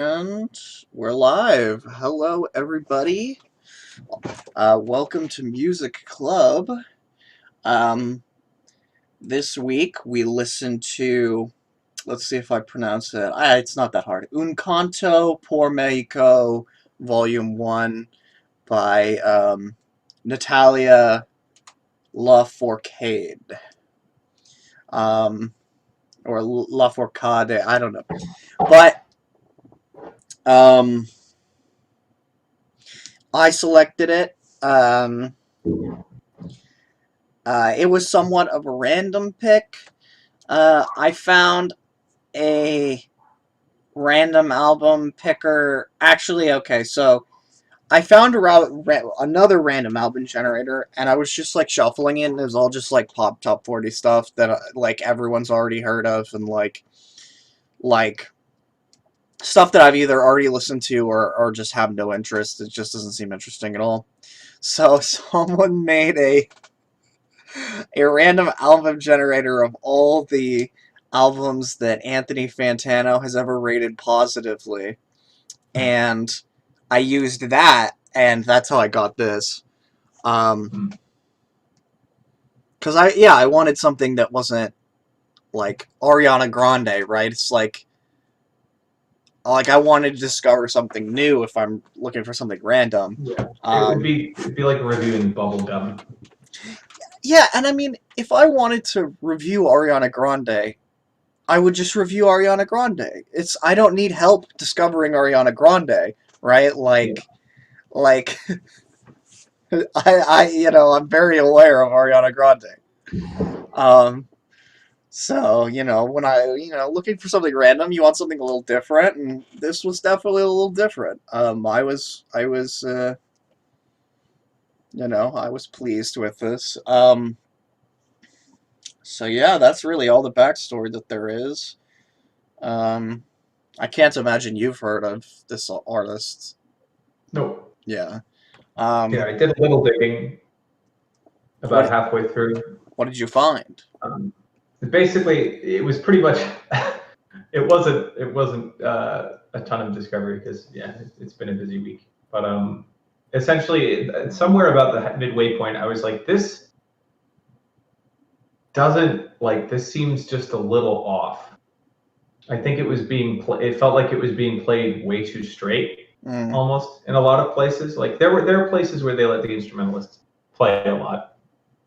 And we're live. Hello, everybody. Welcome to Music Club. Um, this week we listened to, let's see if I pronounce it. It's not that hard. Un Canto por México, Volume 1 by Natalia Lafourcade. Or Lafourcade, I don't know. But um, I selected it. It was somewhat of a random pick. I found a random album picker. Actually, okay, so I found another random album generator, and I was just like shuffling it, and it was all just like pop top 40 stuff that like everyone's already heard of, and like stuff that I've either already listened to or just have no interest. It just doesn't seem interesting at all. So someone made a random album generator of all the albums that Anthony Fantano has ever rated positively. And I used that, and that's how I got this. Because I wanted something that wasn't like Ariana Grande, right? It's like I wanted to discover something new if I'm looking for something random. Yeah, it'd be like reviewing bubblegum. Yeah, and I mean, if I wanted to review Ariana Grande, I would just review Ariana Grande. I don't need help discovering Ariana Grande, right? Like I'm very aware of Ariana Grande. So, when looking for something random, you want something a little different, and this was definitely a little different. I was pleased with this. So yeah, that's really all the backstory that there is. Um, I can't imagine you've heard of this artist. Nope. Yeah. Yeah, I did a little digging about What halfway through. what did you find? Basically, it was pretty much. it wasn't a ton of discovery because it's been a busy week. But essentially, somewhere about the midway point, I was like, this seems just a little off. I think it was it felt like it was being played way too straight, almost in a lot of places. Like there are places where they let the instrumentalists play a lot,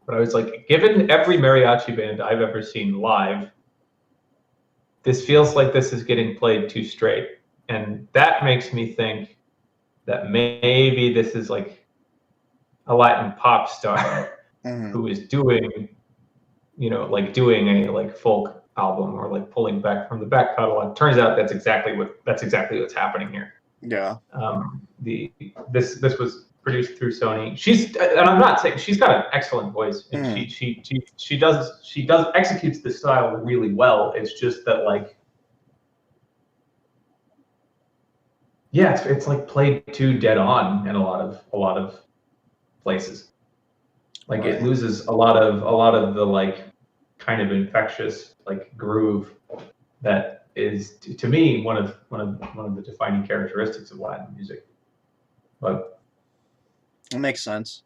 but I was like, given every mariachi band I've ever seen live, this feels like this is getting played too straight, and that makes me think that maybe this is like a Latin pop star who is doing, doing a like folk album or like pulling back from the back catalog. Turns out that's exactly what's happening here. Yeah. This was produced through Sony. And I'm not saying she's got an excellent voice, and she does executes the style really well. It's just that it's like played too dead on in a lot of places. Like Right. It loses a lot of the like kind of infectious like groove that is to me one of the defining characteristics of Latin music. But That makes sense.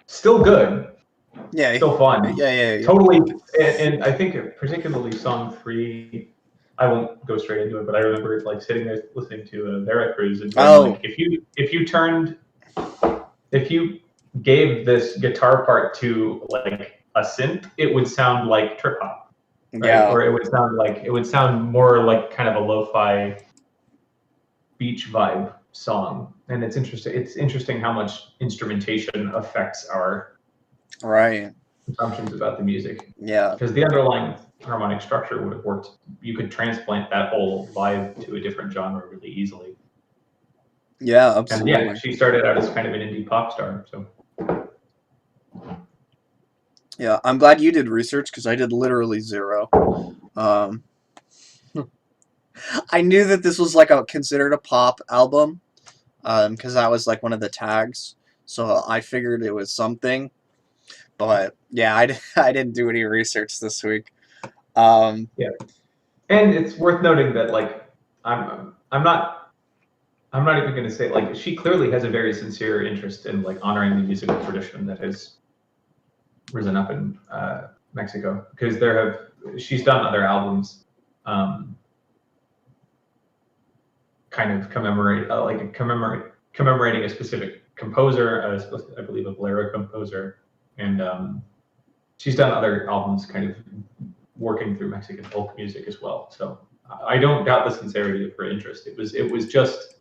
Still good. Yeah. Still fun. Yeah. Totally. And I think particularly song 3, I won't go straight into it, but I remember like sitting there listening to Veracruz and going, like, if you gave this guitar part to like a synth, it would sound like trip hop, right? Yeah. Or it would sound more like kind of a lo-fi beach vibe song. And it's interesting. It's interesting how much instrumentation affects our assumptions about the music. Yeah. Because the underlying harmonic structure would have worked. You could transplant that whole vibe to a different genre really easily. Yeah, absolutely. And she started out as kind of an indie pop star. So. Yeah, I'm glad you did research because I did literally zero. I knew that this was like considered a pop album, because that was like one of the tags. So I figured it was something. But yeah, I didn't do any research this week. Yeah. And it's worth noting that like I'm not even going to say like she clearly has a very sincere interest in like honoring the musical tradition that has risen up in Mexico, because she's done other albums kind of commemorating a specific composer, I believe a bolero composer, and she's done other albums kind of working through Mexican folk music as well. So I don't doubt the sincerity of her interest. It was just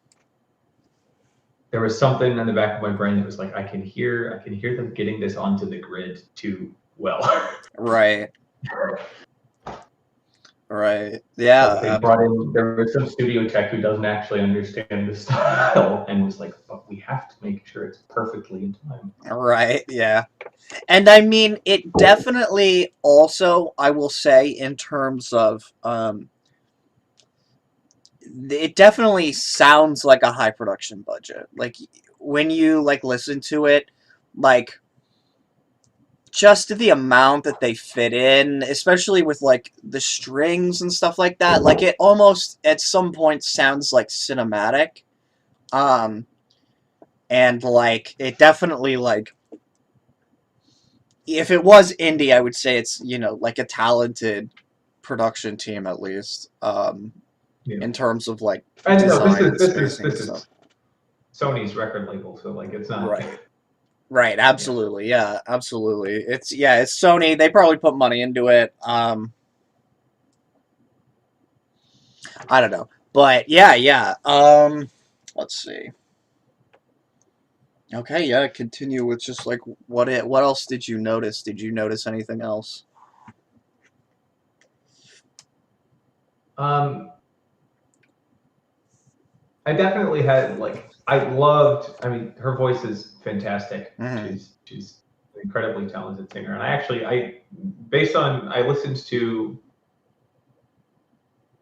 there was something in the back of my brain that was like, I can hear them getting this onto the grid too well. Right. Right. Yeah. Like they brought in, there was some studio tech who doesn't actually understand the style and was like, but we have to make sure it's perfectly in time. Right. Yeah. And I mean, it definitely also, I will say, in terms of, it definitely sounds like a high production budget. Like when you like listen to it, like just the amount that they fit in, especially with like the strings and stuff like that, like it almost at some point sounds like cinematic. Um, and like it definitely like if it was indie, I would say it's like a talented production team at least. Yeah. In terms of like And design no, and this spacing and is stuff. Sony's record label, so like it's not Right. Right, absolutely. Yeah, absolutely. It's Sony. They probably put money into it. I don't know. But yeah. Let's see. Okay, yeah, continue with just like what else did you notice? Did you notice anything else? I definitely had like I mean her voice is fantastic. Mm-hmm. She's an incredibly talented singer, and I listened to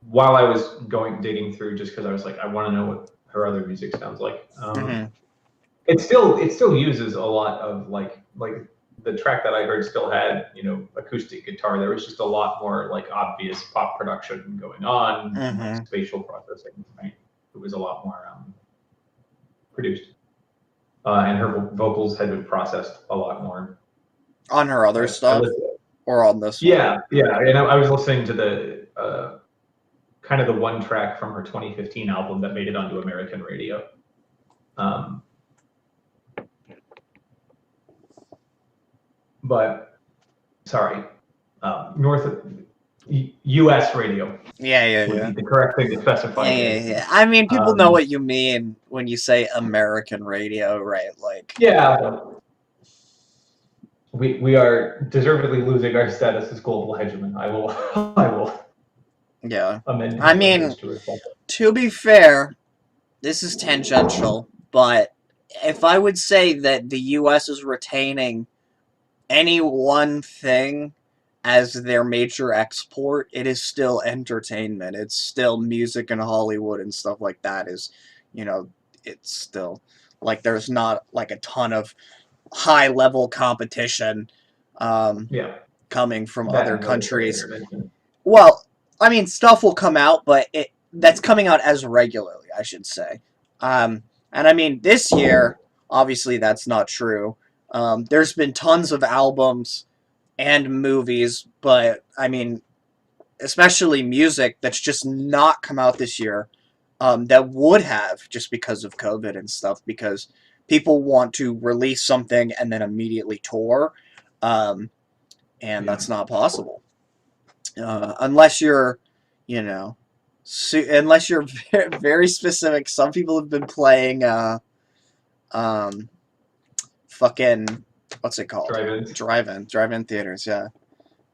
while I was digging through, just because I was like, I want to know what her other music sounds like. Mm-hmm. It still uses a lot of like the track that I heard still had acoustic guitar. There was just a lot more like obvious pop production going on, Mm-hmm. like spatial processing. Right? It was a lot more produced, and her vocals had been processed a lot more On her other stuff, or on this one? Yeah. And I was listening to the kind of the one track from her 2015 album that made it onto American radio. But sorry, U.S. radio. Yeah. Would be the correct thing to specify. Yeah. I mean, people know what you mean when you say American radio, right? Like. Yeah. We are deservedly losing our status as global hegemon. I will. Yeah. Amend I mean, to be fair, this is tangential, but if I would say that the U.S. is retaining any one thing as their major export, it is still entertainment. It's still music in Hollywood and stuff like that. It's still like there's not like a ton of high level competition coming from other countries. Well, I mean, stuff will come out, but that's coming out as regularly, I should say. And I mean, this year, obviously, that's not true. There's been tons of albums and movies, but I mean, especially music that's just not come out this year, that would have just because of COVID and stuff, because people want to release something and then immediately tour, and that's not possible. Unless you're, unless you're very, very specific. Some people have been playing, fucking, what's it called? Drive-in theaters.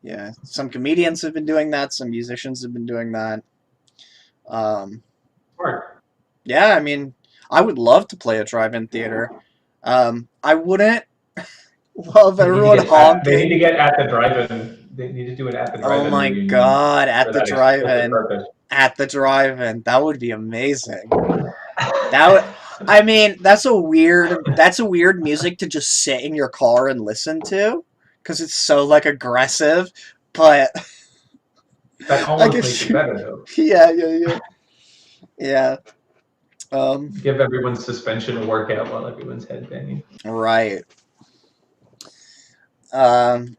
Yeah. Some comedians have been doing that. Some musicians have been doing that. Yeah, I mean, I would love to play a drive-in theater. I wouldn't love everyone honking. They need to get at the drive-in. They need to do it at the drive-in. Oh my god, at the drive-in. At the drive-in. That would be amazing. I mean, that's a weird music to just sit in your car and listen to, because it's so like aggressive, but That I almost makes guess it better though. yeah. Um, Give everyone suspension a workout while everyone's headbanging. right. Um,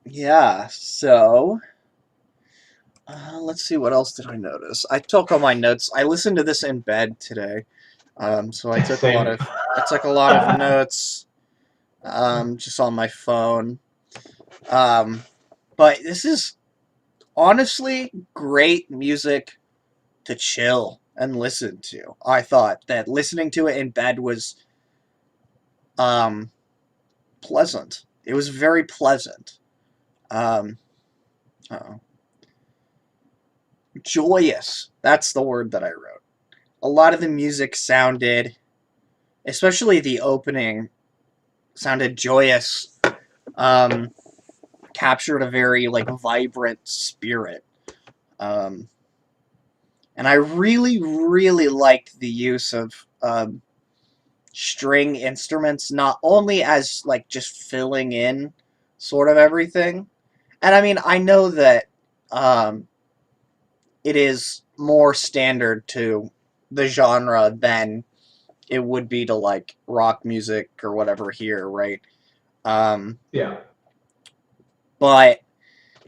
yeah. So, let's see. What else did I notice? I took all my notes. I listened to this in bed today. So Same. I took a lot of notes. Just on my phone. Um, but this is honestly great music to chill and listen to. I thought that listening to it in bed was um, pleasant. It was very pleasant. Um, uh Joyous. That's the word that I wrote. A lot of the music sounded, especially the opening, sounded joyous. Um, Captured a very like vibrant spirit. Um, and I really, really liked the use of string instruments, not only as like just filling in sort of everything. And I mean, I know that um, it is more standard to the genre than it would be to like rock music or whatever here, right? Um, Yeah. but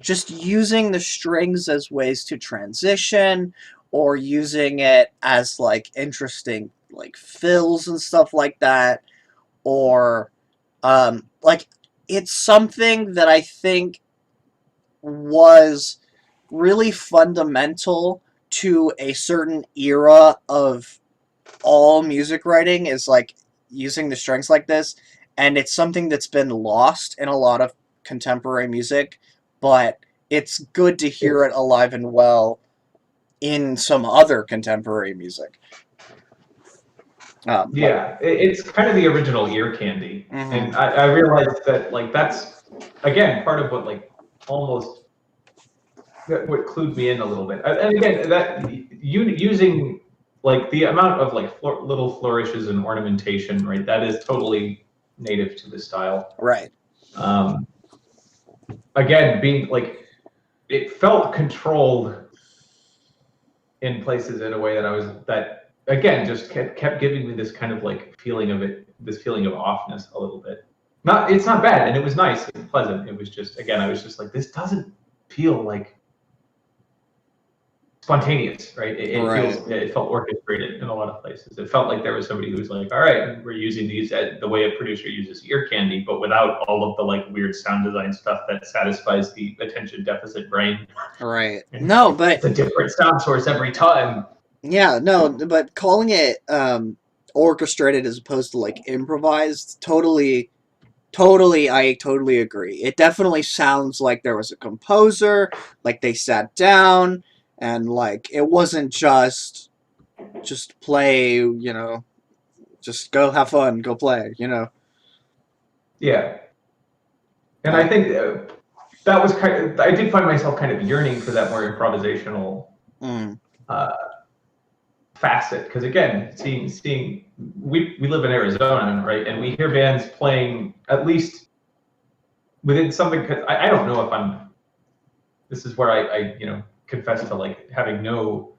just using the strings as ways to transition or using it as like interesting like fills and stuff like that or like it's something that I think was really fundamental to a certain era of all music writing is like using the strings like this, and it's something that's been lost in a lot of contemporary music, but it's good to hear it alive and well in some other contemporary music. Like, Yeah, it's kind of the original ear candy, mm-hmm. and I realized that like that's again part of what like almost what clued me in a little bit. And again, that using like the amount of like little flourishes and ornamentation, right? That is totally native to the style. Right. Um, Again, being like it felt controlled in places in a way that I was that again just kept giving me this kind of like feeling of it, this feeling of offness a little bit. Not it's not bad, and it was nice and pleasant. It was just again, I was just like, this doesn't feel like spontaneous, right? Right. It felt orchestrated in a lot of places. It felt like there was somebody who was like, all right, we're using these the way a producer uses ear candy, but without all of the like weird sound design stuff that satisfies the attention deficit brain. Right. And No, but it's a different sound source every time. yeah, no, but calling it orchestrated as opposed to like improvised, I totally agree. It definitely sounds like there was a composer, like they sat down and like it wasn't just play, just go have fun, go play. Yeah, and I Uh, think that was kind of. I did find myself kind of yearning for that more improvisational mm, uh, facet because again, seeing we live in Arizona, right, and we hear bands playing at least within something. Cause I don't know if I'm. This is where I confess to like having no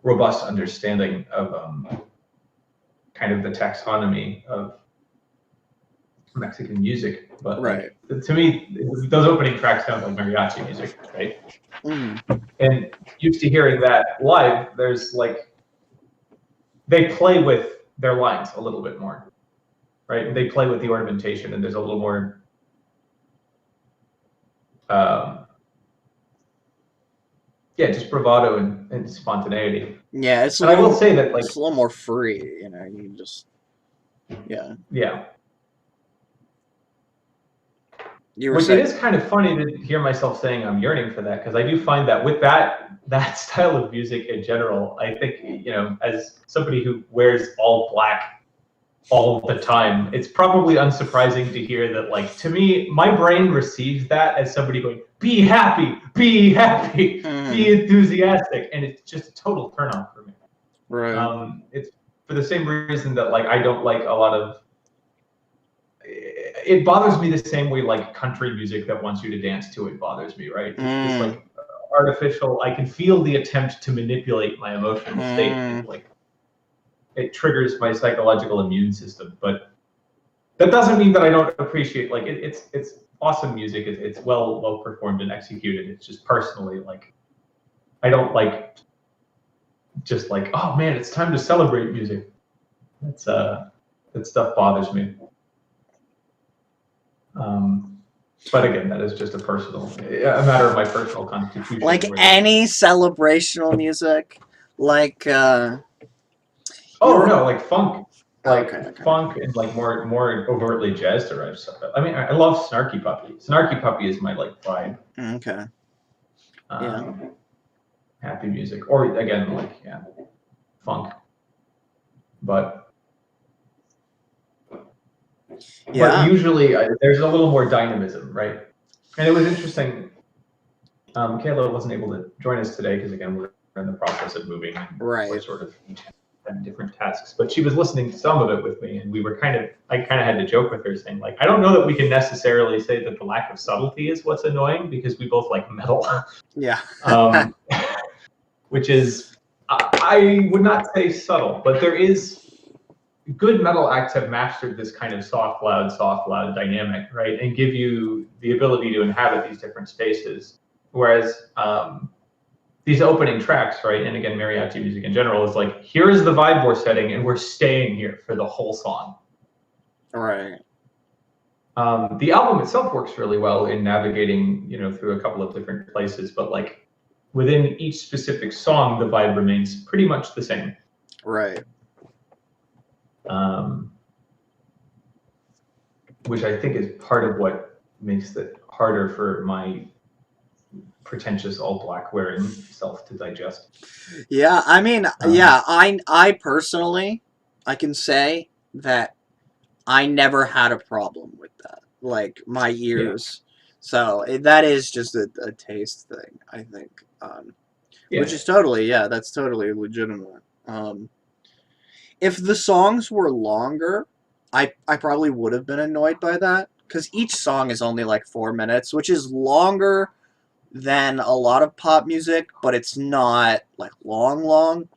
robust understanding of kind of the taxonomy of Mexican music, but right. like to me, those opening tracks sound like mariachi music, right? Mm, And used to hearing that live, there's like they play with their lines a little bit more, right? They play with the ornamentation, and there's a little more. Um, yeah, just bravado and spontaneity. yeah, And I will say that, like, it's a little more free, you can just yeah. yeah, You were which it saying. is kind of funny to hear myself saying I'm yearning for that because I do find that with that style of music in general, I think as somebody who wears all black all the time, it's probably unsurprising to hear that. Like to me, my brain receives that as somebody going, "Be happy, be happy, be enthusiastic," and it's just a total turn on for me. Right. It's for the same reason that like I don't like a lot of. It bothers me the same way like country music that wants you to dance to it bothers me, right? It's this Mm, like artificial. I can feel the attempt to manipulate my emotional state, and like it triggers my psychological immune system. But that doesn't mean that I don't appreciate like it's awesome music. It's well performed and executed. It's just personally like I don't like just like, oh man, it's time to celebrate music. That's that stuff bothers me. But again, that is just a matter of my personal constitution. Like any celebrational music, like no, like funk, like funk and like more overtly jazz derived stuff. I mean, I love Snarky Puppy. Snarky Puppy is my like vibe. Okay. Yeah. Happy music, or again, like funk, but. But usually there's a little more dynamism, right? And it was interesting. Kayla wasn't able to join us today because, again, we're in the process of moving. Right. We're sort of each having different tasks. But she was listening to some of it with me, and we were I kind of had to joke with her, saying, like, I don't know that we can necessarily say that the lack of subtlety is what's annoying because we both like metal. Yeah. Which is, I would not say subtle, but there is. Good metal acts have mastered this kind of soft, loud dynamic, right? And give you the ability to inhabit these different spaces. Whereas these opening tracks, right? And again, mariachi music in general is like, here is the vibe we're setting and we're staying here for the whole song. Right. The album itself works really well in navigating, through a couple of different places, but like within each specific song, the vibe remains pretty much the same. Right. Which I think is part of what makes it harder for my pretentious all black wearing self to digest. Yeah, I mean, I personally, I can say that I never had a problem with that. Like my ears, so that is just a taste thing, I think. Which is that's totally legitimate. If the songs were longer, I probably would have been annoyed by that, because each song is only like 4 minutes, which is longer than a lot of pop music, but it's not like long.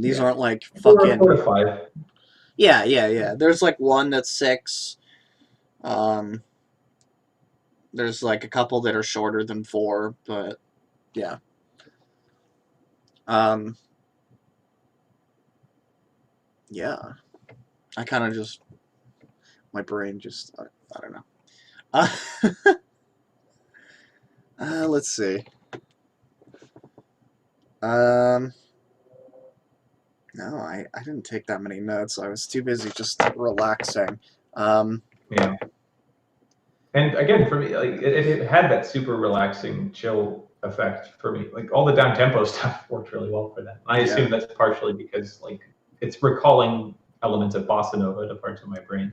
These aren't like fucking 4 to 5. Yeah. There's like one that's 6. There's like a couple that are shorter than 4, but yeah. Yeah. I kind of just, my brain just, I don't know. Let's see. No, I didn't take that many notes. I was too busy just relaxing. Yeah. And again, for me, like it had that super relaxing, chill effect for me. Like all the down tempo stuff worked really well for that. I assume that's partially because like it's recalling elements of bossa nova to parts of my brain.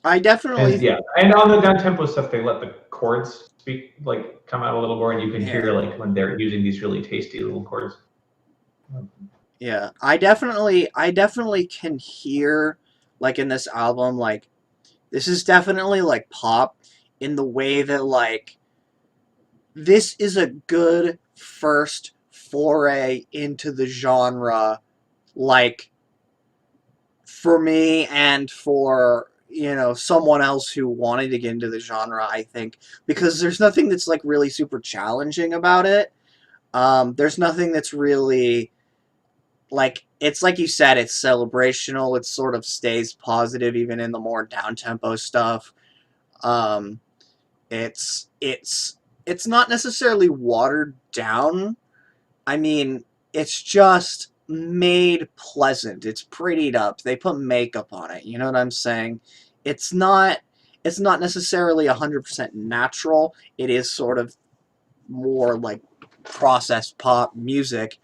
I definitely and on the down tempo stuff, they let the chords come out a little more, and you can hear like when they're using these really tasty little chords. Yeah, I definitely can hear, like, in this album, like, this is definitely, like, pop in the way that, like, this is a good first foray into the genre, like, for me and for, someone else who wanted to get into the genre, I think, because there's nothing that's, like, really super challenging about it. There's nothing that's really... like, it's like you said, it's celebrational. It sort of stays positive even in the more down-tempo stuff. It's not necessarily watered down. I mean, it's just made pleasant. It's prettied up. They put makeup on it. You know what I'm saying? It's not necessarily 100% natural. It is sort of more like processed pop music.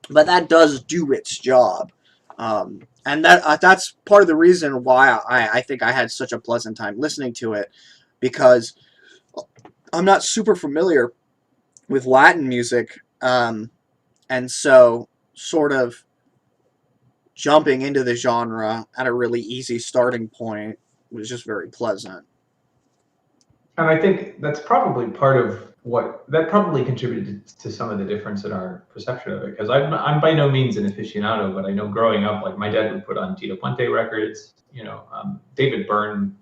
But that does do its job. And that's part of the reason why I think I had such a pleasant time listening to it, because I'm not super familiar with Latin music, and so sort of jumping into the genre at a really easy starting point was just very pleasant. And I think that's probably part of what that probably contributed to some of the difference in our perception of it. Because I'm by no means an aficionado, but I know growing up, like my dad would put on Tito Puente records. David Byrne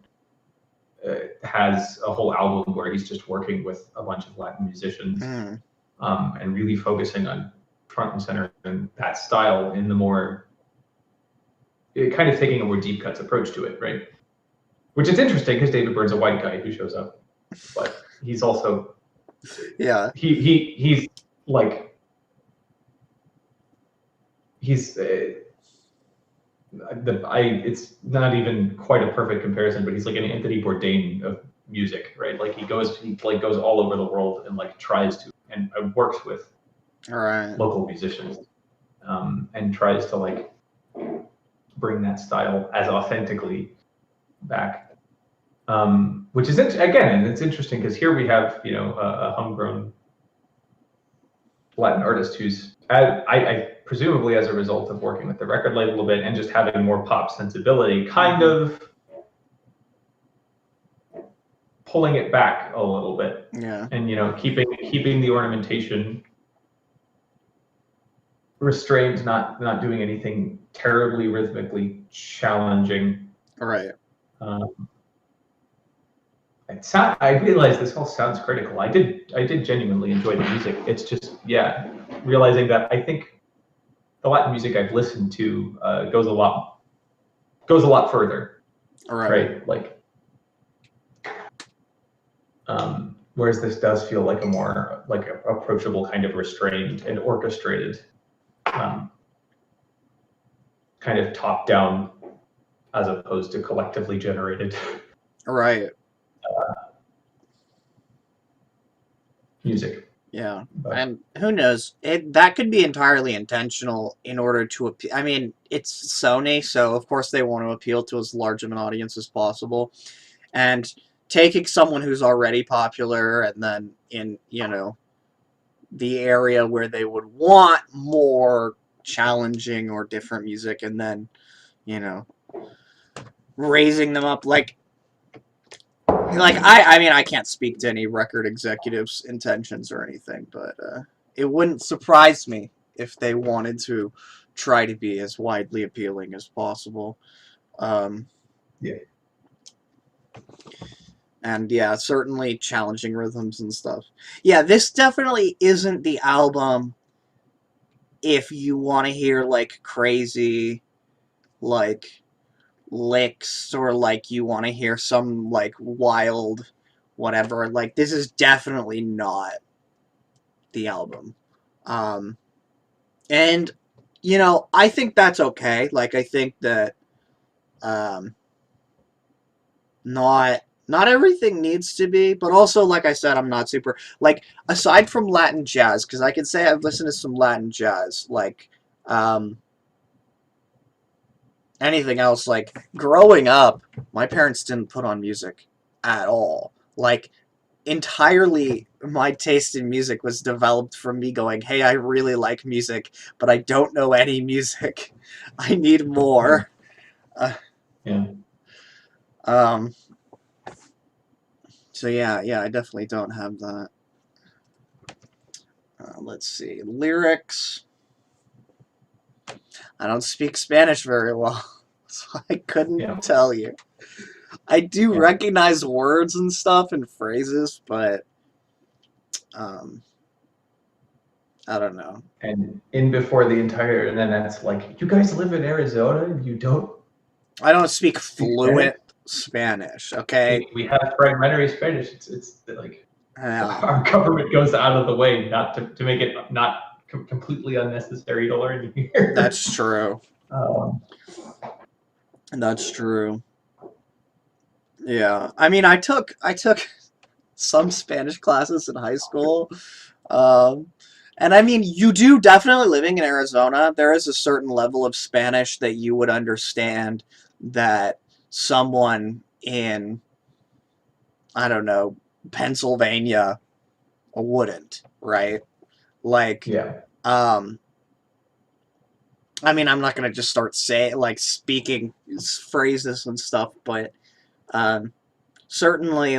has a whole album where he's just working with a bunch of Latin musicians and really focusing on front and center and that style in the more kind of taking a more deep cuts approach to it, right? Which is interesting because David Byrne's a white guy who shows up, but he's also he's like he's it's not even quite a perfect comparison, but he's like an Anthony Bourdain of music, right? Like he goes all over the world and like tries to and works with local musicians and tries to like bring that style as authentically back, which is again, and it's interesting because here we have a homegrown Latin artist who's I presumably as a result of working with the record label a bit and just having more pop sensibility, kind of pulling it back a little bit, and keeping the ornamentation restrained, not doing anything terribly rhythmically challenging. Right. I realize this all sounds critical. I did genuinely enjoy the music. It's just realizing that I think the Latin music I've listened to goes a lot further. Right? Like, whereas this does feel like a more like approachable, kind of restrained and orchestrated, kind of top down, as opposed to collectively generated. Right. Music. Yeah, and who knows? That could be entirely intentional in order to appeal. I mean, it's Sony, so of course they want to appeal to as large of an audience as possible. And taking someone who's already popular and then in, the area where they would want more challenging or different music and then, raising them up like I mean, I can't speak to any record executives' intentions or anything, but it wouldn't surprise me if they wanted to try to be as widely appealing as possible. Yeah. And certainly challenging rhythms and stuff. Yeah, this definitely isn't the album if you want to hear like crazy, like licks or like you want to hear some like wild whatever. Like this is definitely not the album. And I think that's okay. Like I think that not everything needs to be, but also like I said, I'm not super like aside from Latin jazz, because I can say I've listened to some Latin jazz, like anything else, like growing up, my parents didn't put on music at all. Like entirely my taste in music was developed from me going, hey, I really like music, but I don't know any music. I need more. So yeah, I definitely don't have that. Let's see. Lyrics. I don't speak Spanish very well, so I couldn't tell you. I do recognize words and stuff and phrases, but I don't know. And and then that's like, you guys live in Arizona and you don't. I don't speak fluent Spanish. Okay. We have fragmentary Spanish. It's like our government goes out of the way not to make it not completely unnecessary to learn here. That's true. That's true. Yeah, I mean, I took some Spanish classes in high school, and I mean, you do definitely living in Arizona. There is a certain level of Spanish that you would understand that someone in, I don't know, Pennsylvania wouldn't, right? Like, I mean, I'm not gonna just start speaking phrases and stuff, but um, certainly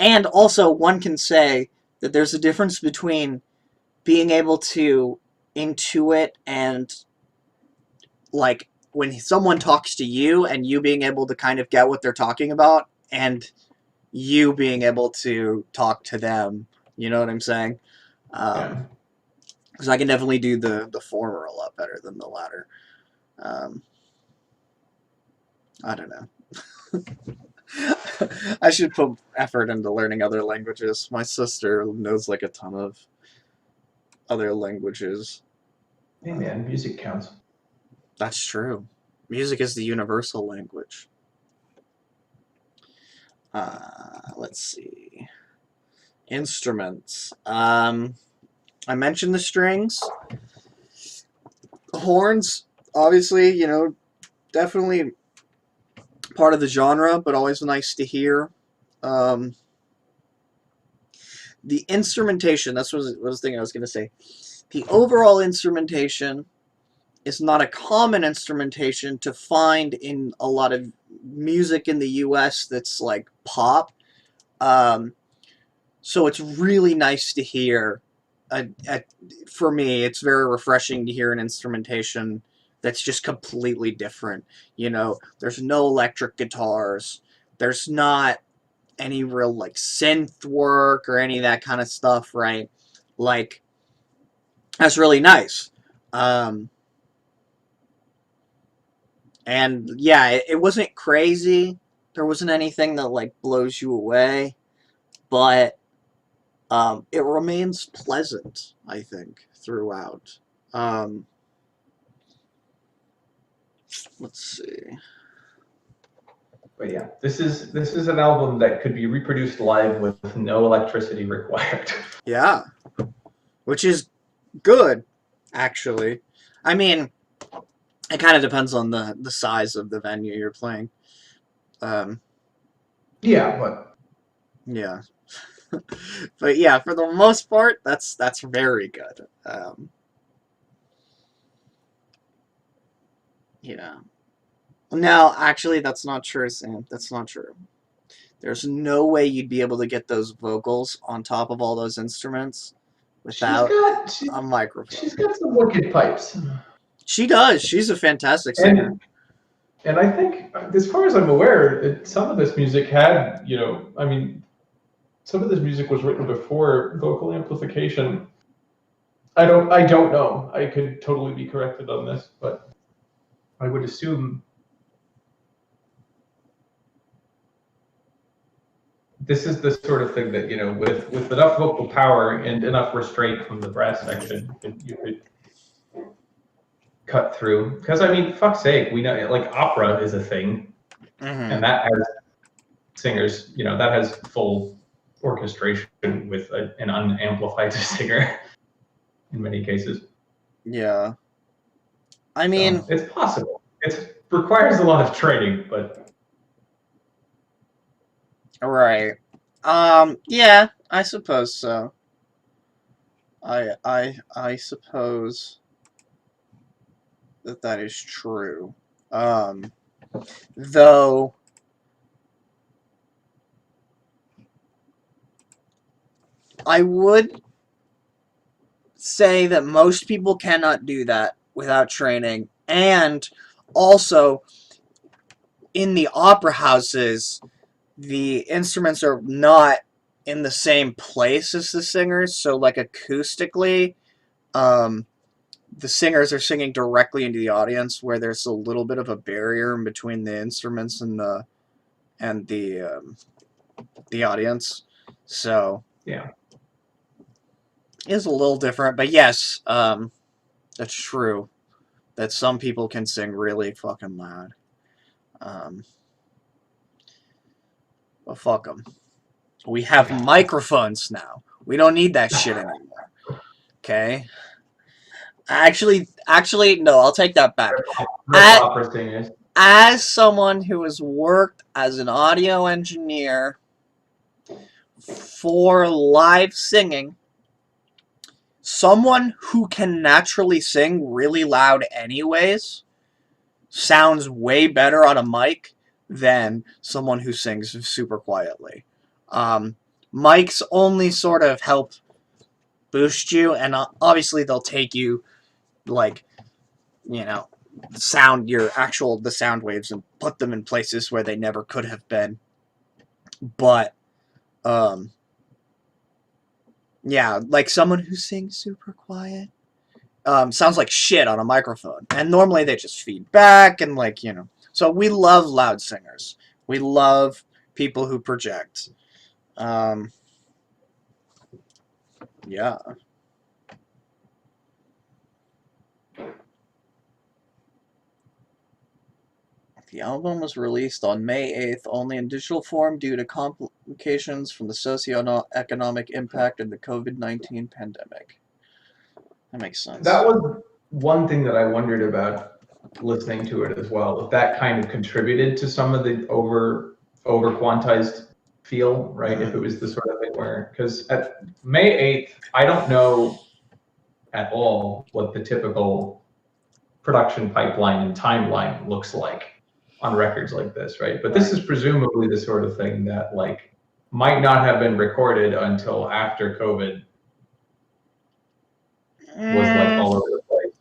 and also one can say that there's a difference between being able to intuit and when someone talks to you and you being able to kind of get what they're talking about and you being able to talk to them. You know what I'm saying? Yeah. Because I can definitely do the former a lot better than the latter. Um, I don't know. I should put effort into learning other languages. My sister knows like a ton of other languages. Hey man, music counts. That's true. Music is the universal language. Let's see. Instruments. I mentioned the strings. The horns, obviously, definitely part of the genre, but always nice to hear. Um, the instrumentation, that's what was the thing I was going to say. The overall instrumentation is not a common instrumentation to find in a lot of music in the US that's like pop. Um, so it's really nice to hear. For me, it's very refreshing to hear an instrumentation that's just completely different. There's no electric guitars. There's not any real like synth work or any of that kind of stuff, right? Like that's really nice. Um, and yeah, it wasn't crazy. There wasn't anything that like blows you away, but it remains pleasant, I think, throughout. Um, let's see. But yeah, this is an album that could be reproduced live with no electricity required. Yeah, which is good, actually. I mean, it kind of depends on the size of the venue you're playing. Um, Yeah, but yeah, but yeah, for the most part, that's very good. Yeah. No, actually, that's not true, Sam. That's not true. There's no way you'd be able to get those vocals on top of all those instruments she's without got she, a she's microphone. got some wicked pipes. She does. She's a fantastic singer. And I think, as far as I'm aware, some of this music had, I mean, some of this music was written before vocal amplification. I don't know. I could totally be corrected on this, but I would assume this is the sort of thing that, with enough vocal power and enough restraint from the brass section, you could cut through. Because I mean, fuck's sake, we know like opera is a thing, Mm-hmm. and that has singers. That has full orchestration with an unamplified singer in many cases. Yeah. I So mean, it's possible. It requires a lot of training, but right. Yeah, I suppose so. I suppose that is true. Um, though I would say that most people cannot do that without training, and also in the opera houses, the instruments are not in the same place as the singers, so like acoustically, um, the singers are singing directly into the audience, where there's a little bit of a barrier in between the instruments and the audience. So yeah. it's a little different, but yes, that's true. That some people can sing really fucking loud. Um, but fuck them. We have microphones now. We don't need that shit anymore. Okay. Actually, no. I'll take that back. Rip opera singers. As someone who has worked as an audio engineer for live singing, someone who can naturally sing really loud anyways sounds way better on a mic than someone who sings super quietly. Mics only sort of help boost you, and obviously they'll take you, like, you know, the sound waves and put them in places where they never could have been. But yeah, like someone who sings super quiet sounds like shit on a microphone, and normally they just feed back and, like, so we love loud singers. We love people who project. Yeah. The album was released on May 8th, only in digital form due to complications from the socio-economic impact of the COVID-19 pandemic. That makes sense. That was one thing that I wondered about listening to it as well. If that kind of contributed to some of the over quantized feel, right? If it was the sort of thing where, because at May 8th, I don't know at all what the typical production pipeline and timeline looks like on records like this, right? But this is presumably the sort of thing that, like, might not have been recorded until after COVID was, like, all over the place.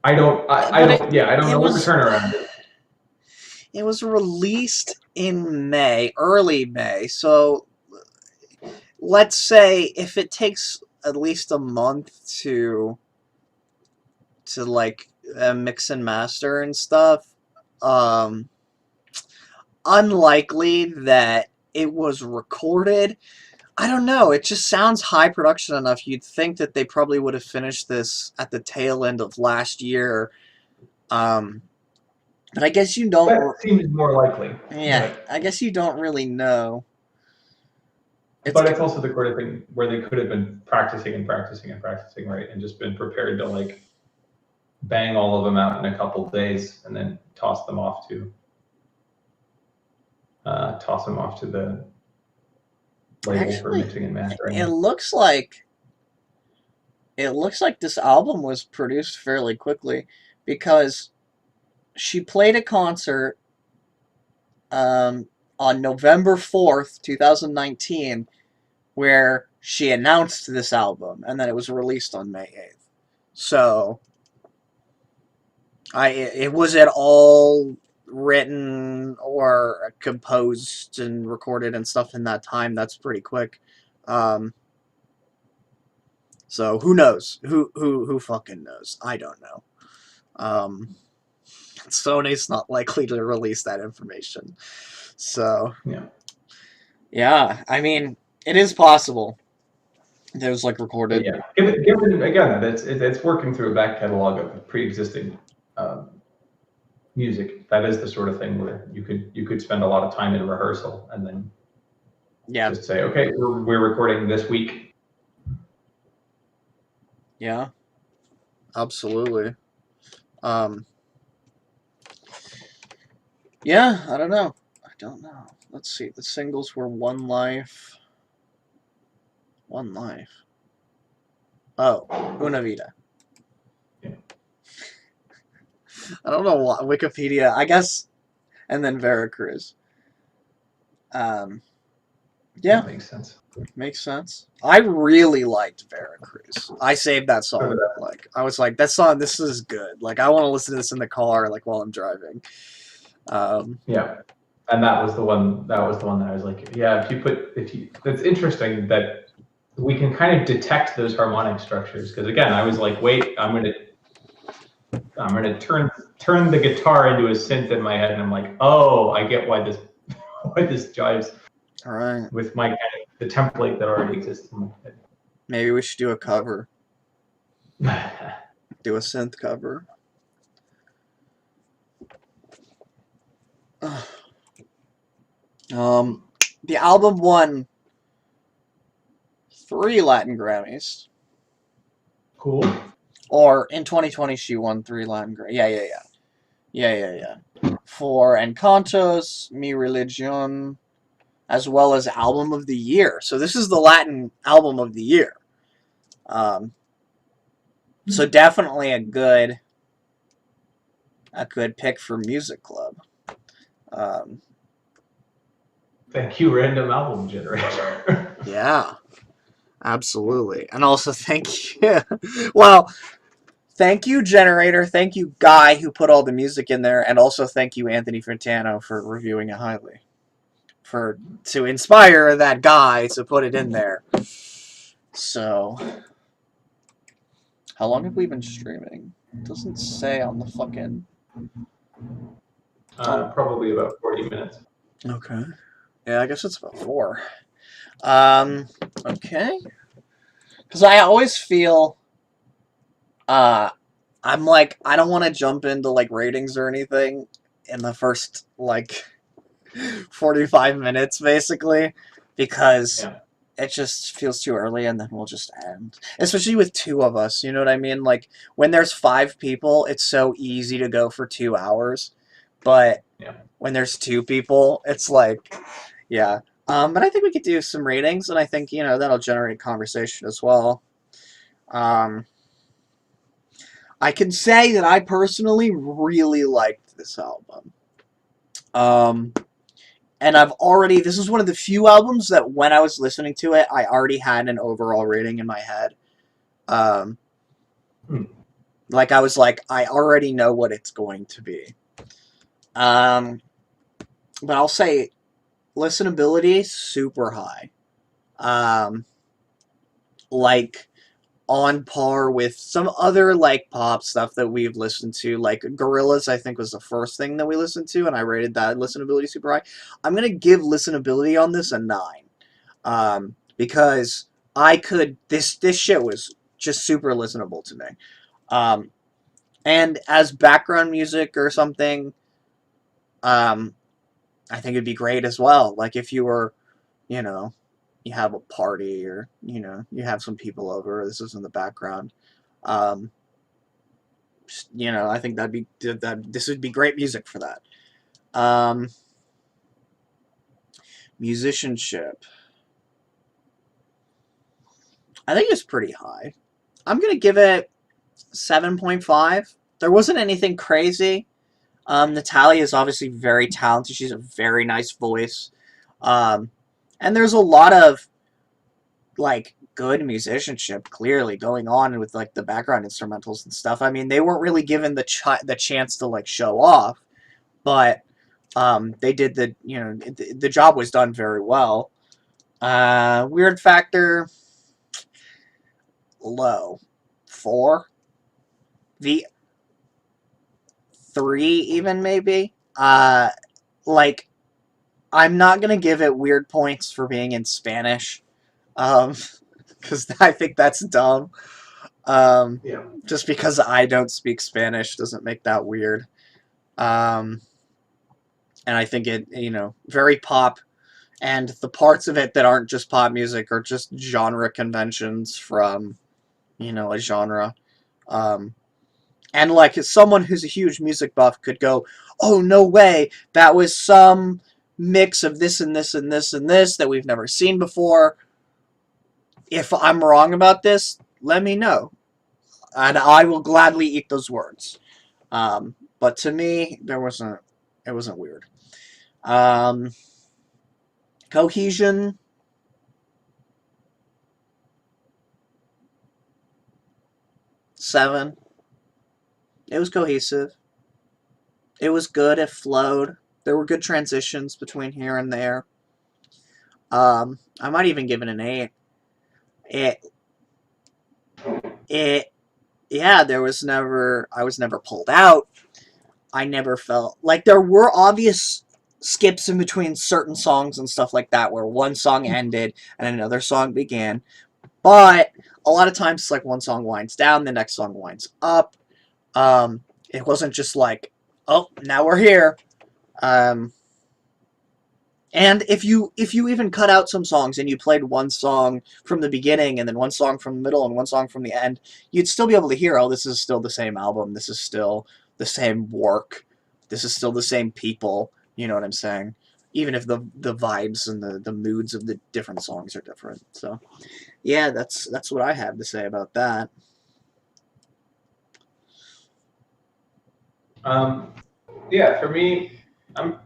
I don't know what the turnaround is. It was released in May, early May, so let's say if it takes at least a month to like mix and master and stuff, unlikely that it was recorded. I don't know. It just sounds high production enough. You'd think that they probably would have finished this at the tail end of last year. But I guess you don't. That seems more likely. Yeah, I guess you don't really know. But it's also the sort of thing where they could have been practicing and practicing and practicing, right? And just been prepared to, like, bang all of them out in a couple of days and then toss them off to the label for mixing and mastering. It looks like this album was produced fairly quickly, because she played a concert on November 4th, 2019, where she announced this album, and then it was released on May 8th. So it was it all written or composed and recorded and stuff in that time. That's pretty quick. So who knows? Who fucking knows? I don't know. Sony's not likely to release that information. So yeah, I mean, it is possible. It was, like, recorded. Yeah, given again that it's working through a back catalog of pre-existing music. That is the sort of thing where you could spend a lot of time in rehearsal and then just say, okay, we're recording this week. Yeah, absolutely. Yeah, I don't know. Let's see. The singles were One Life. Oh, Una Vida. Yeah. I don't know what Wikipedia, I guess, and then Veracruz. Yeah, that makes sense. Makes sense. I really liked Veracruz. I saved that song. Like, I was like, that song, this is good. Like, I want to listen to this in the car, like, while I'm driving. Yeah, and that was the one. That was the one that I was like, yeah. That's interesting that we can kind of detect those harmonic structures, because again, I was like, wait, I'm gonna turn the guitar into a synth in my head, and I'm like, oh, I get why this jives. All right. With my the template that already exists in my head. Maybe we should do a cover. Do a synth cover. The album won 3 Latin Grammys. Cool. Or in 2020, she won 3 Latin Grammys. Yeah. For Encantos, Mi Religión, as well as Album of the Year. So this is the Latin Album of the Year. Um, so definitely a good pick for music club. Um, Thank you, random album generator. yeah, absolutely. And also thank you. Well, thank you, generator. Thank you, guy who put all the music in there, and also thank you, Anthony Fantano, for reviewing it highly. For to inspire that guy to put it in there. So, how long have we been streaming? It doesn't say on the fucking. Oh, Probably about 40 minutes. okay. Yeah, I guess it's about 4. Um, okay. Because I always feel, uh, I'm like, I don't want to jump into like ratings or anything in the first like 45 minutes, basically, because Yeah. it just feels too early and then we'll just end. Especially with 2 of us, you know what I mean? Like, when there's 5 people, it's so easy to go for 2 hours. But Yeah. when there's 2 people, it's like, yeah. But I think we could do some ratings, and I think, that'll generate conversation as well. Um, I can say that I personally really liked this album. Um, and this is one of the few albums that when I was listening to it, I already had an overall rating in my head. Um, like, I was like, I already know what it's going to be. But I'll say listenability, super high. Um, like, on par with some other like pop stuff that we've listened to. Like Gorillaz, I think was the first thing that we listened to, and I rated that listenability super high. I'm gonna give listenability on this a 9, because this shit was just super listenable to me. Um, and as background music or something, um, I think it'd be great as well. Like if you were, you know, you have a party or you have some people over. This is in the background. Um, I think this would be great music for that. Um, musicianship, I think it's pretty high. I'm gonna give it 7.5. There wasn't anything crazy. Natalia is obviously very talented. She's a very nice voice. Um, and there's a lot of like good musicianship clearly going on with like the background instrumentals and stuff. I mean, they weren't really given the chance to like show off, but they did the job was done very well. Weird factor, low, 4, the 3 even maybe. Like I'm not gonna give it weird points for being in Spanish, because I think that's dumb. Yeah. Just because I don't speak Spanish doesn't make that weird. Um, and I think it, very pop. And the parts of it that aren't just pop music are just genre conventions from, a genre. Um, and like someone who's a huge music buff could go, oh, no way, that was some mix of this and this and this and this that we've never seen before. If I'm wrong about this, let me know. And I will gladly eat those words. But to me, it wasn't weird. Um, cohesion, 7. It was cohesive. It was good. It flowed. There were good transitions between here and there. I might even give it an 8. It, it, yeah. I was never pulled out. I never felt like there were obvious skips in between certain songs and stuff like that, where one song ended and another song began. But a lot of times, it's like one song winds down, the next song winds up. It wasn't just like, oh, now we're here. Um, and if you even cut out some songs and you played one song from the beginning and then one song from the middle and one song from the end, you'd still be able to hear, oh, this is still the same album. This is still the same work. This is still the same people. You know what I'm saying? even if the vibes and the moods of the different songs are different. So yeah, that's what I have to say about that. Yeah, for me, I'm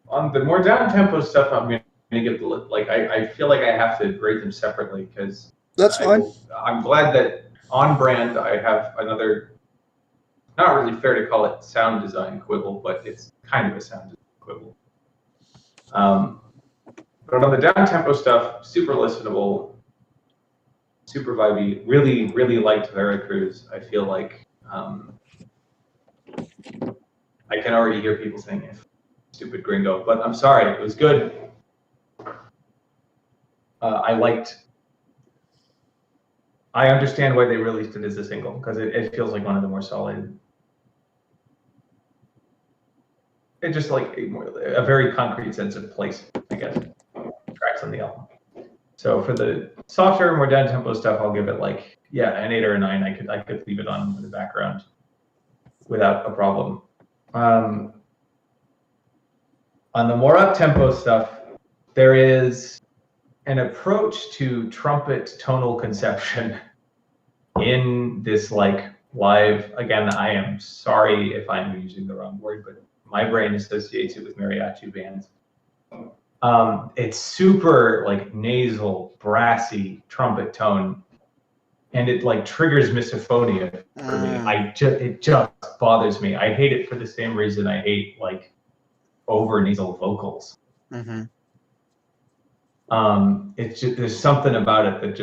on the more down tempo stuff. I'm gonna give like I feel like I have to rate them separately because That's fine. I'm glad that on brand I have another. Not really fair to call it sound design quibble, but it's kind of a sound design quibble. Um, but on the down tempo stuff, super listenable, super vibey. Really, really liked Veracruz. I feel like I can already hear people saying "stupid gringo," but I'm sorry, it was good. I liked. I understand why they released it as a single because it feels like one of the more solid. It just like a very concrete sense of place, I guess. Tracks on the album. So for the softer, more down tempo stuff, I'll give it like an 8 or a 9. I could leave it on in the background without a problem. On the more up tempo stuff, there is an approach to trumpet tonal conception in this like live. Again, I am sorry if I'm using the wrong word, but my brain associates it with mariachi bands. It's super like nasal, brassy trumpet tone, and it like triggers misophonia for me. It just bothers me. I hate it for the same reason I hate like over nasal vocals. Mm-hmm. It's just there's something about it that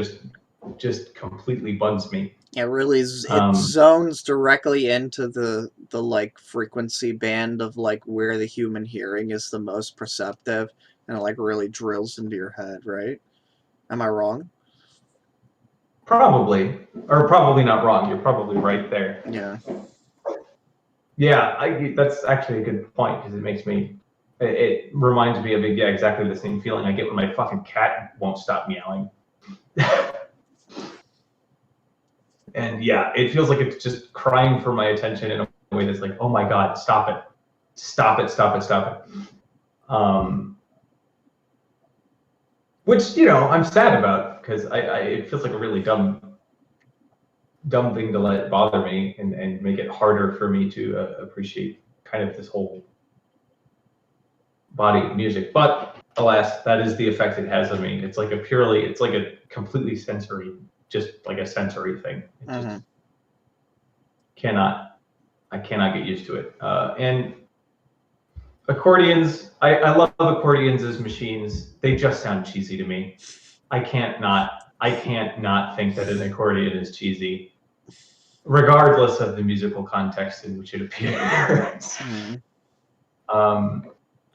just completely bugs me. It really it zones directly into the like frequency band of like where the human hearing is the most perceptive, and it like really drills into your head, right? Am I wrong? Probably, or probably not wrong. You're probably right there. Yeah. Yeah, that's actually a good point because it makes me. It reminds me of exactly the same feeling I get when my fucking cat won't stop meowing. And yeah, it feels like it's just crying for my attention in a way that's like, oh my god, stop it, stop it, stop it, stop it. Which I'm sad about because it feels like a really dumb thing to let bother me and make it harder for me to appreciate kind of this whole body of music. But alas, that is the effect it has on me. It's like a completely sensory, just like a sensory thing. It just I cannot get used to it. And accordions, I love accordions as machines. They just sound cheesy to me. I can't not think that an accordion is cheesy, regardless of the musical context in which it appears.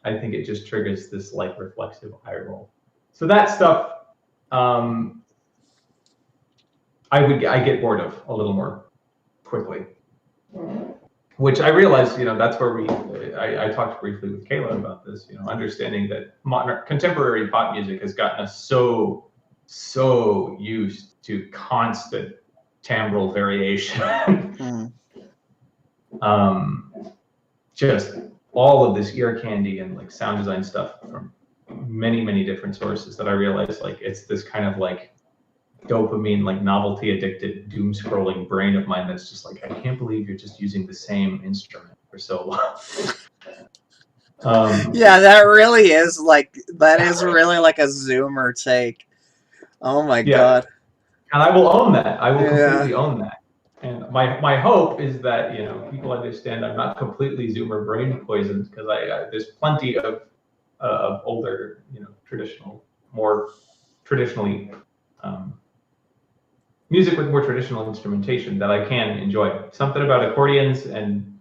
I think it just triggers this like reflexive eye roll. So that stuff, I get bored of a little more quickly. Which I realized, that's where I talked briefly with Kayla about this, understanding that contemporary pop music has gotten us so used to constant timbral variation. Just all of this ear candy and like sound design stuff from many different sources that I realized like it's this kind of like dopamine, like novelty addicted, doom scrolling brain of mine that's just like, I can't believe you're just using the same instrument for so long. Yeah, that really is really like a Zoomer take. Oh my god. And I will own that. I will completely own that. And my hope is that people understand I'm not completely Zoomer brain poisoned because there's plenty of older more traditionally music with more traditional instrumentation that I can enjoy. Something about accordions and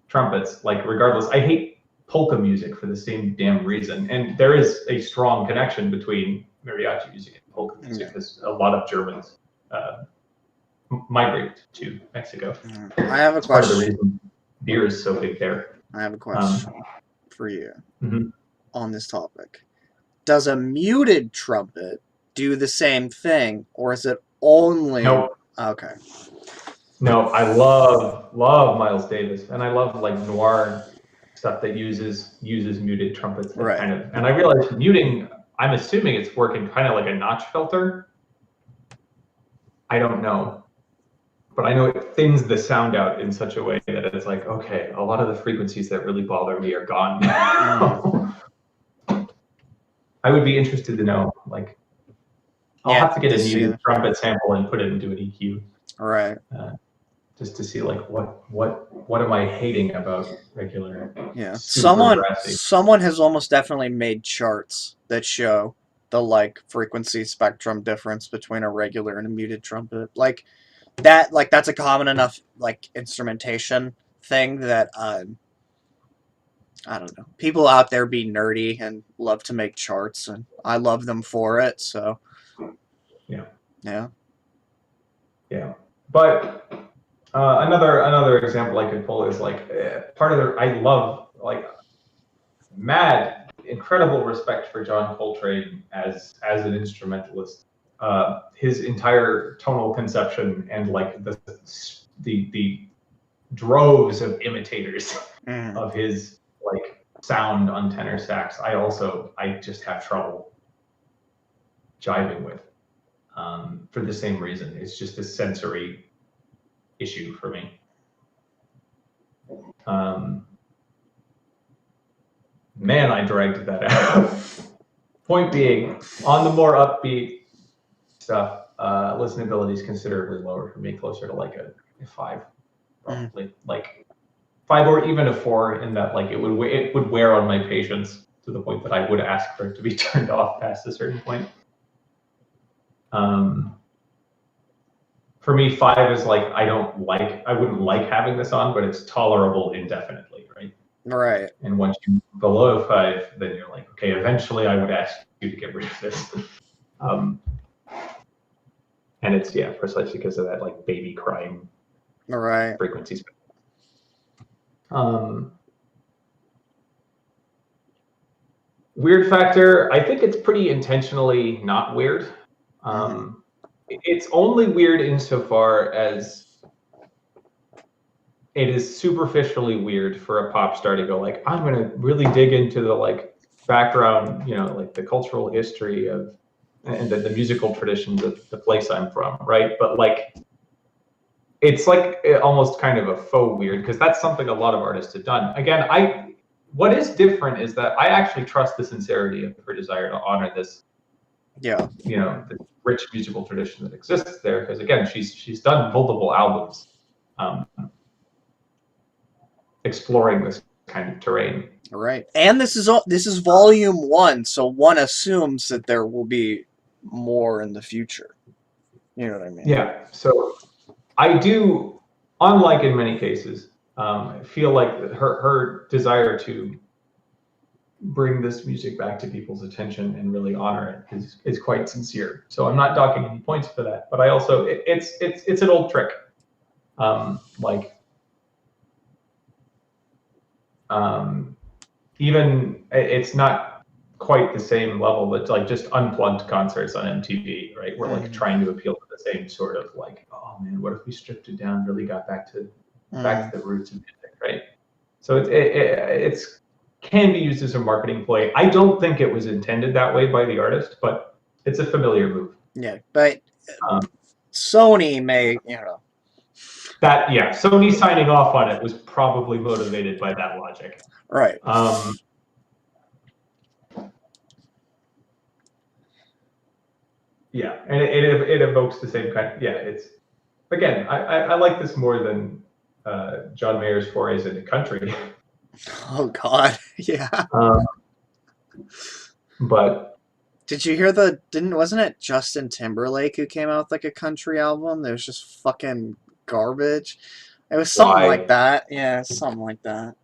trumpets, like regardless, I hate polka music for the same damn reason. And there is a strong connection between mariachi music and polka music because a lot of Germans migrate to Mexico. I have a question. Part of the reason beer is so big there. I have a question for you on this topic. Does a muted trumpet do the same thing, or is it only? Nope. Okay. No, I love Miles Davis, and I love like noir stuff that uses muted trumpets that Right. kind of, and I realize muting, I'm assuming it's working kind of like a notch filter. I don't know. But I know it thins the sound out in such a way that it's like, okay, a lot of the frequencies that really bother me are gone. I would be interested to know, like, I'll have to get a muted trumpet sample and put it into an EQ. Right. Just to see, like, what am I hating about regular? Yeah. Someone has almost definitely made charts that show the like frequency spectrum difference between a regular and a muted trumpet. Like that's a common enough like instrumentation thing that I don't know. People out there be nerdy and love to make charts, and I love them for it. So yeah. But another example I could pull is like part of the I love like mad incredible respect for John Coltrane as an instrumentalist. His entire tonal conception and like the droves of imitators of his like sound on tenor sax. I just have trouble jiving with for the same reason. It's just a sensory issue for me. Man, I dragged that out. Point being, on the more upbeat stuff, listenability is considerably lower for me, closer to like a 5, probably like 5 or even a 4. In that, like it would wear on my patience to the point that I would ask for it to be turned off past a certain point. For me, 5 is like I wouldn't like having this on, but it's tolerable indefinitely, right? Right. And once you're below 5, then you're like, okay, eventually I would ask you to get rid of this. And it's precisely because of that like baby crying frequencies. Weird factor, I think it's pretty intentionally not weird. It's only weird insofar as it is superficially weird for a pop star to go like, I'm gonna really dig into the like background, like the cultural history of and the musical traditions of the place I'm from, right? But like, it's like almost kind of a faux weird, because that's something a lot of artists have done. Again, what is different is that I actually trust the sincerity of her desire to honor this, the rich musical tradition that exists there. Because again, she's done multiple albums exploring this kind of terrain. Right, and this is volume 1, so one assumes that there will be more in the future. You know what I mean? Yeah. So I do, unlike in many cases, feel like her desire to bring this music back to people's attention and really honor it is quite sincere. So I'm not docking any points for that, but I also it's an old trick. Even it's not quite the same level, but like just unplugged concerts on MTV, right? We're like trying to appeal to the same sort of like, oh man, what if we stripped it down, really got back to the roots of music, right? So it's can be used as a marketing play. I don't think it was intended that way by the artist, but it's a familiar move. Yeah, but Sony may, that Sony signing off on it was probably motivated by that logic. Right. Yeah, and it evokes the same kind. It's again, I like this more than John Mayer's forays into country. Oh God, yeah. But did you hear wasn't it Justin Timberlake who came out with like a country album that was just fucking garbage? It was something like that. Yeah, something like that.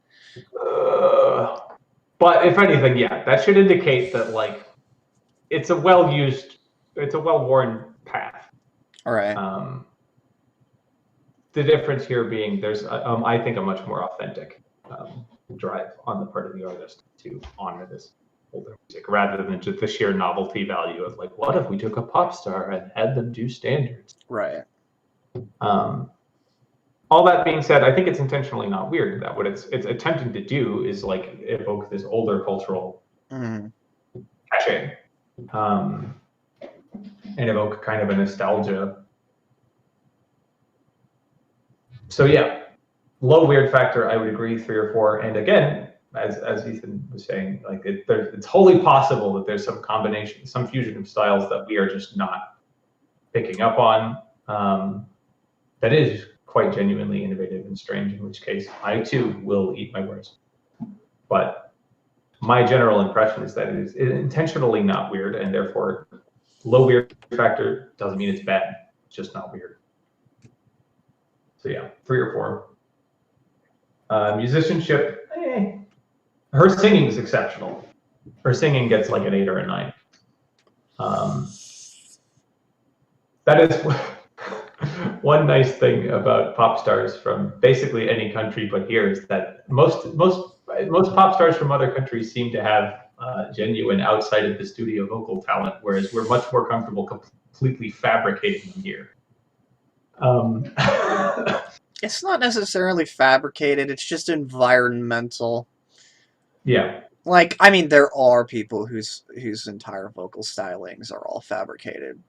But if anything, that should indicate that like it's a well-worn path. All right. The difference here being there's, I think, a much more authentic drive on the part of the artist to honor this older music, rather than just the sheer novelty value of like, what if we took a pop star and had them do standards? Right. all that being said, I think it's intentionally not weird. That what it's attempting to do is like evoke this older cultural cachet, and evoke kind of a nostalgia. So yeah, low weird factor, I would agree, 3 or 4. And again, as Ethan was saying, like it's wholly possible that there's some combination, some fusion of styles that we are just not picking up on. That is quite genuinely innovative and strange, in which case I too will eat my words. But my general impression is that it is intentionally not weird, and therefore low weird factor doesn't mean it's bad. It's just not weird. So yeah, 3 or 4. Musicianship, her singing is exceptional. Her singing gets like an 8 or a 9. That is one nice thing about pop stars from basically any country but here is that most pop stars from other countries seem to have genuine outside of the studio vocal talent, whereas we're much more comfortable completely fabricating them here. It's not necessarily fabricated, it's just environmental. Yeah. Like, I mean, there are people whose entire vocal stylings are all fabricated.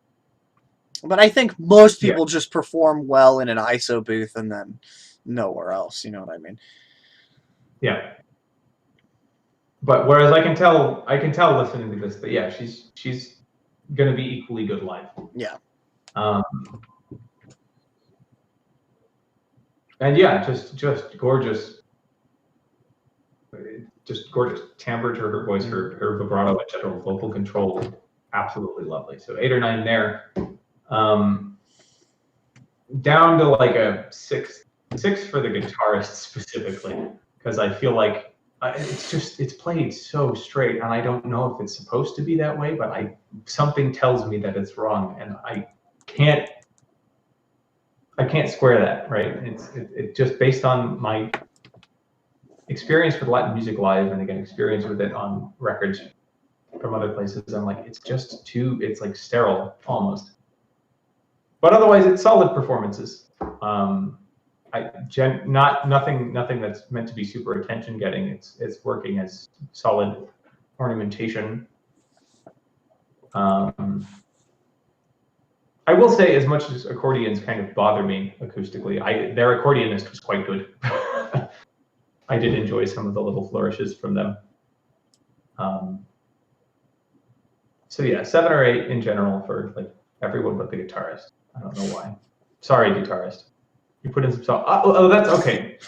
But I think most people just perform well in an ISO booth and then nowhere else, you know what I mean? Yeah. But whereas I can tell listening to this that yeah, she's gonna be equally good live. Yeah. And yeah, just gorgeous, timbre to her voice, her vibrato and general vocal control, absolutely lovely. So 8 or 9 there. Down to like a 6 for the guitarist specifically, because I feel like it's played so straight, and I don't know if it's supposed to be that way, but something tells me that it's wrong, and I can't square that, right? It's just based on my experience with Latin music live, and again, experience with it on records from other places. I'm like, it's like sterile almost. But otherwise, it's solid performances. Nothing that's meant to be super attention getting. It's working as solid ornamentation. I will say, as much as accordions kind of bother me acoustically, their accordionist was quite good. I did enjoy some of the little flourishes from them. So yeah, 7 or 8 in general for like everyone but the guitarist. I don't know why. Sorry, guitarist. You put in some song. Oh, that's okay.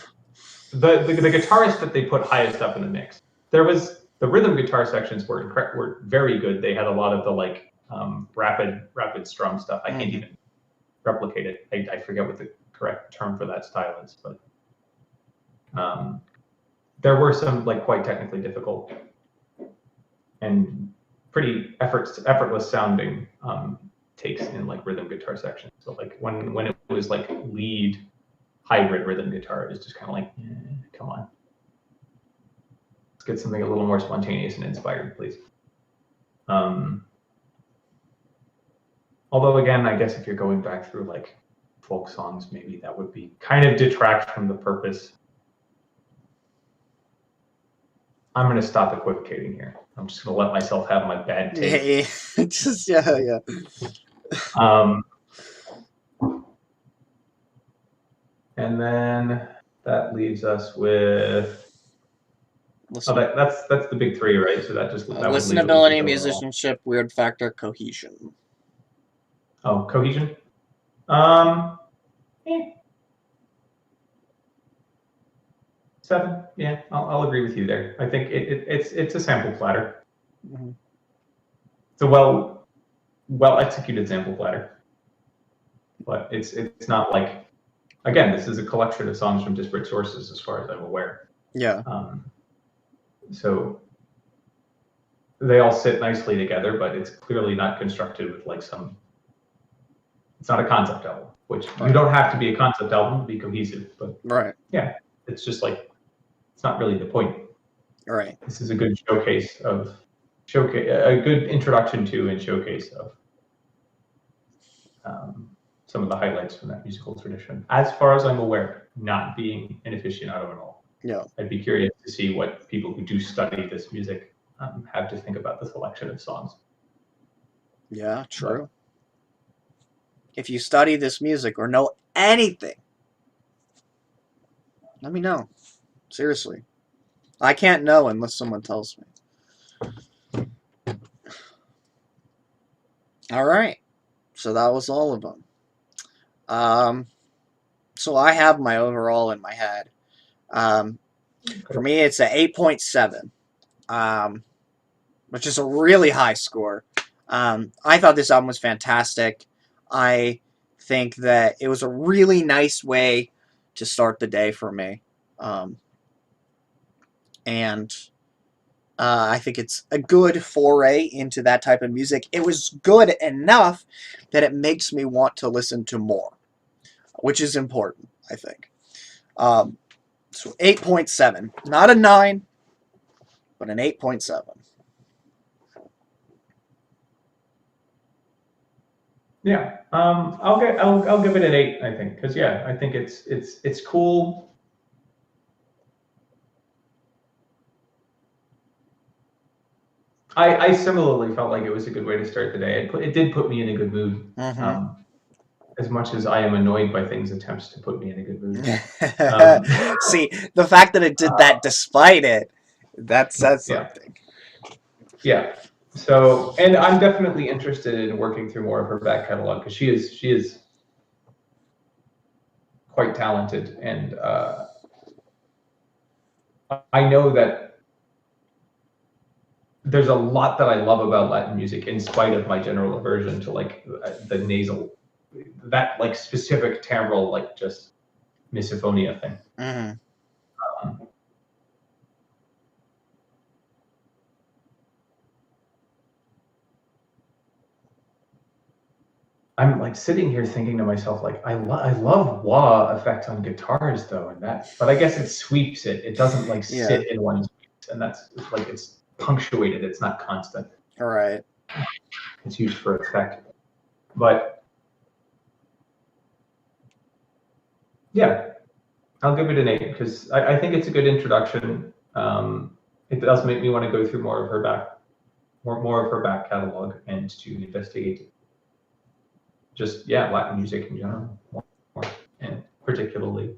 The guitarist that they put highest up in the mix. There was the rhythm guitar sections were very good. They had a lot of the like rapid strum stuff. I can't even replicate it. I forget what the correct term for that style is, but there were some like quite technically difficult and pretty effortless sounding takes in like rhythm guitar sections. So like when it was like lead hybrid rhythm guitar, it was just kind of like, come on, let's get something a little more spontaneous and inspired, please. Although again, I guess if you're going back through like folk songs, maybe that would be kind of detract from the purpose. I'm going to stop equivocating here. I'm just going to let myself have my bad take. Yeah. And then that leaves us with that's the big 3, right? So that just listenability, musicianship, weird factor, cohesion. Oh, cohesion. 7. Yeah, I'll agree with you there. I think it's a sample platter. Mm-hmm. It's a well executed sample platter, but it's not like, again, this is a collection of songs from disparate sources, as far as I'm aware. Yeah. So they all sit nicely together, but it's clearly not constructed with like some. It's not a concept album, which you don't have to be a concept album to be cohesive, but yeah, it's just like, it's not really the point. Right. This is a good a good introduction to and showcase of some of the highlights from that musical tradition. As far as I'm aware, not being an aficionado at all. Yeah. I'd be curious to see what people who do study this music have to think about the selection of songs. Yeah, true. If you study this music or know anything, let me know. Seriously. I can't know unless someone tells me. All right. So that was all of them. So I have my overall in my head. For me, it's an 8.7, which is a really high score. I thought this album was fantastic. I think that it was a really nice way to start the day for me. And I think it's a good foray into that type of music. It was good enough that it makes me want to listen to more, which is important, I think. So 8.7. Not a 9, but an 8.7. Yeah, I'll give it an 8. I think because I think it's cool. I similarly felt like it was a good way to start the day. It did put me in a good mood. Mm-hmm. As much as I am annoyed by things attempts to put me in a good mood. See, the fact that it did that despite it, that says something. Yeah. So, and I'm definitely interested in working through more of her back catalog because she is quite talented, and I know that there's a lot that I love about Latin music, in spite of my general aversion to like the nasal, that like specific timbral, like just misophonia thing. Mm-hmm. I'm like sitting here thinking to myself, like I love wah effect on guitars though, and that, but I guess it sweeps it. It doesn't like sit in one space, and that's like it's punctuated. It's not constant. All right. It's used for effect, but yeah, I'll give it an 8 because I think it's a good introduction. It does make me want to go through more of her back catalog and to investigate just Latin music in general, more, and particularly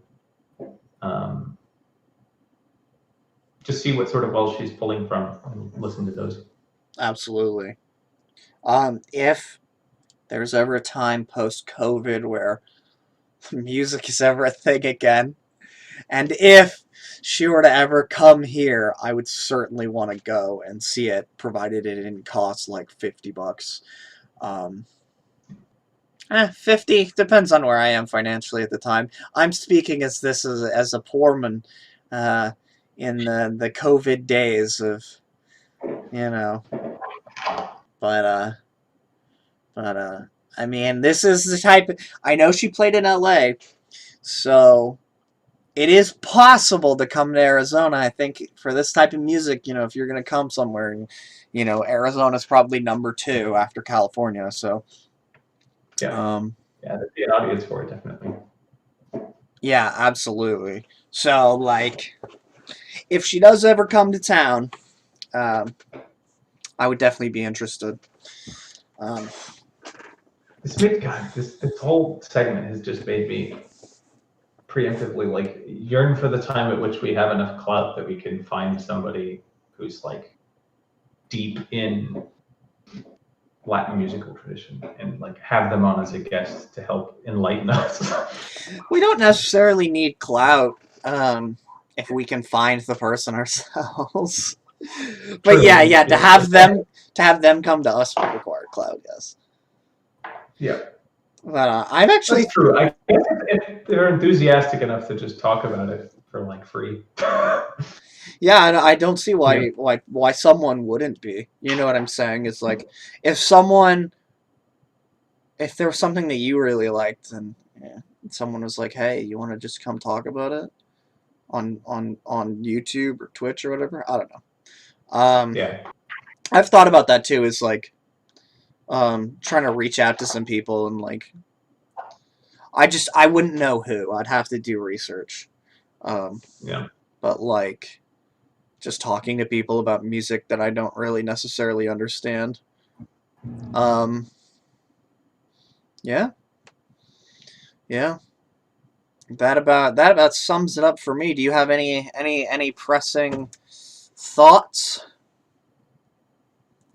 just see what sort of wells she's pulling from and listen to those. Absolutely. If there's ever a time post-COVID where music is ever a thing again, and if she were to ever come here, I would certainly want to go and see it, provided it didn't cost like $50. 50 depends on where I am financially at the time. I'm speaking as a poor man in the COVID days of, you know, but I mean, this is the type of, I know she played in LA, so it is possible to come to Arizona. I think for this type of music, if you're going to come somewhere, Arizona's probably number 2 after California, so there'd be an audience for it, definitely. Yeah, absolutely. So, like, if she does ever come to town, I would definitely be interested. This whole segment has just made me preemptively like yearn for the time at which we have enough clout that we can find somebody who's like deep in Latin musical tradition and like have them on as a guest to help enlighten us. We don't necessarily need clout if we can find the person ourselves. But True. yeah, to have them come to us would require clout, yes. Yeah. But I'm actually. That's true. I guess if they're enthusiastic enough to just talk about it for like free. Yeah, I don't see why someone wouldn't be. You know what I'm saying? It's like if there was something that you really liked, and someone was like, "Hey, you want to just come talk about it on YouTube or Twitch or whatever?" I don't know. I've thought about that too. Is like trying to reach out to some people and like I wouldn't know who. I'd have to do research. Yeah. But like, just talking to people about music that I don't really necessarily understand. Um, yeah, yeah. That about sums it up for me. Do you have any pressing thoughts?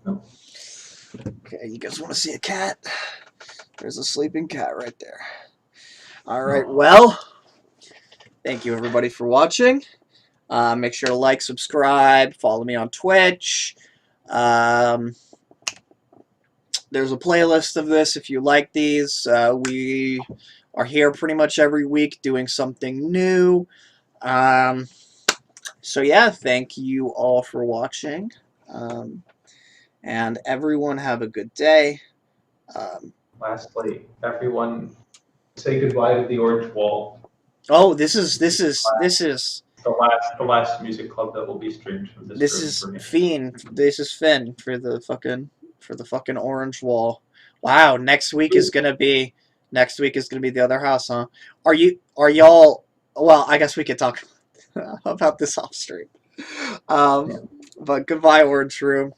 No. Okay, you guys want to see a cat? There's a sleeping cat right there. All right, No. well, thank you everybody for watching. Make sure to like, subscribe, follow me on Twitch. Um, there's a playlist of this if you like these. We are here pretty much every week doing something new. Um, so yeah, thank you all for watching. And everyone have a good day. Um, Lastly, everyone, say goodbye to the Orange Wall. oh, this is The last music club that will be streamed from this This room is for me. Fiend. This is Finn for the fucking orange wall. Wow, next week is gonna be the other house, huh? Are y'all well, I guess we could talk about this off stream. Yeah. But goodbye, Orange Room.